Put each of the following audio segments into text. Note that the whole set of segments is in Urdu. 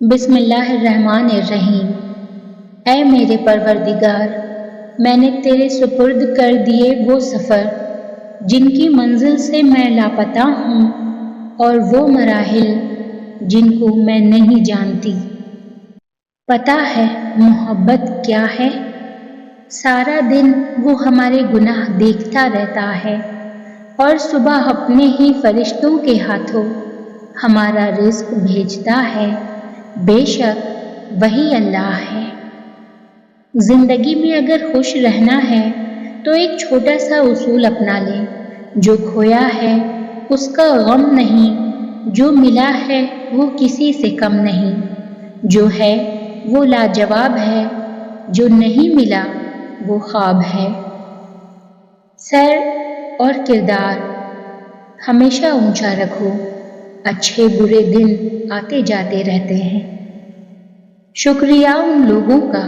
بسم اللہ الرحمن الرحیم۔ اے میرے پروردگار، میں نے تیرے سپرد کر دیے وہ سفر جن کی منزل سے میں لاپتہ ہوں، اور وہ مراحل جن کو میں نہیں جانتی۔ پتہ ہے محبت کیا ہے؟ سارا دن وہ ہمارے گناہ دیکھتا رہتا ہے اور صبح اپنے ہی فرشتوں کے ہاتھوں ہمارا رزق بھیجتا ہے۔ بے شک وہی اللہ ہے۔ زندگی میں اگر خوش رہنا ہے تو ایک چھوٹا سا اصول اپنا لیں، جو کھویا ہے اس کا غم نہیں، جو ملا ہے وہ کسی سے کم نہیں، جو ہے وہ لاجواب ہے، جو نہیں ملا وہ خواب ہے۔ سر اور کردار ہمیشہ اونچا رکھو، اچھے برے دن آتے جاتے رہتے ہیں۔ شکریہ ان لوگوں کا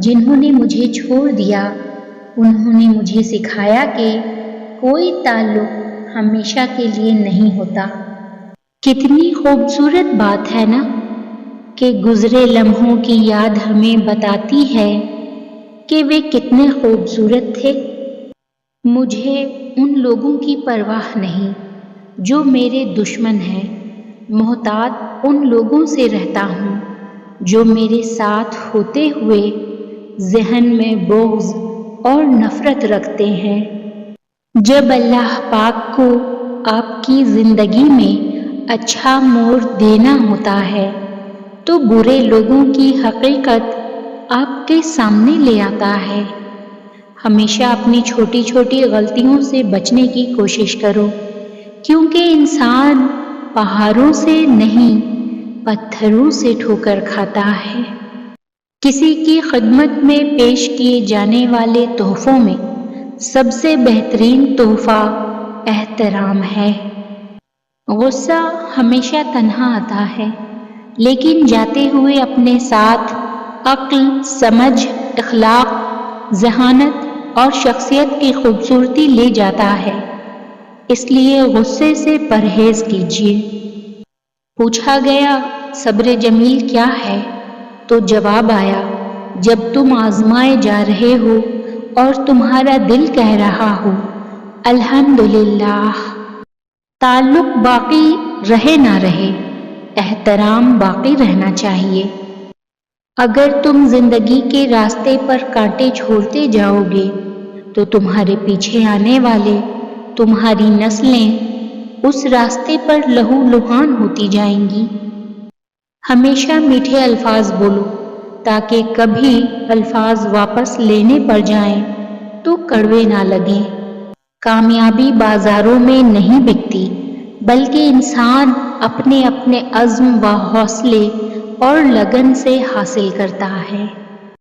جنہوں نے مجھے چھوڑ دیا، انہوں نے مجھے سکھایا کہ کوئی تعلق ہمیشہ کے لیے نہیں ہوتا۔ کتنی خوبصورت بات ہے نا کہ گزرے لمحوں کی یاد ہمیں بتاتی ہے کہ وہ کتنے خوبصورت تھے۔ مجھے ان لوگوں کی پرواہ نہیں جو میرے دشمن ہیں، محتاط ان لوگوں سے رہتا ہوں جو میرے ساتھ ہوتے ہوئے ذہن میں بغض اور نفرت رکھتے ہیں۔ جب اللہ پاک کو آپ کی زندگی میں اچھا موڑ دینا ہوتا ہے تو برے لوگوں کی حقیقت آپ کے سامنے لے آتا ہے۔ ہمیشہ اپنی چھوٹی چھوٹی غلطیوں سے بچنے کی کوشش کرو، کیونکہ انسان پہاڑوں سے نہیں پتھروں سے ٹھوکر کھاتا ہے۔ کسی کی خدمت میں پیش کیے جانے والے تحفوں میں سب سے بہترین تحفہ احترام ہے۔ غصہ ہمیشہ تنہا آتا ہے، لیکن جاتے ہوئے اپنے ساتھ عقل، سمجھ، اخلاق، ذہانت اور شخصیت کی خوبصورتی لے جاتا ہے۔ اس لیے غصے سے پرہیز کیجیے۔ پوچھا گیا صبر جمیل کیا ہے تو جواب آیا، جب تم آزمائے جا رہے ہو اور تمہارا دل کہہ رہا ہو الحمدللہ۔ تعلق باقی رہے نہ رہے، احترام باقی رہنا چاہیے۔ اگر تم زندگی کے راستے پر کانٹے چھوڑتے جاؤ گے تو تمہارے پیچھے آنے والے، تمہاری نسلیں اس راستے پر لہو لہان ہوتی جائیں گی۔ ہمیشہ میٹھے الفاظ بولو تاکہ کبھی الفاظ واپس لینے پڑ جائیں تو کڑوے نہ لگیں۔ کامیابی بازاروں میں نہیں بکتی، بلکہ انسان اپنے عزم و حوصلے اور لگن سے حاصل کرتا ہے۔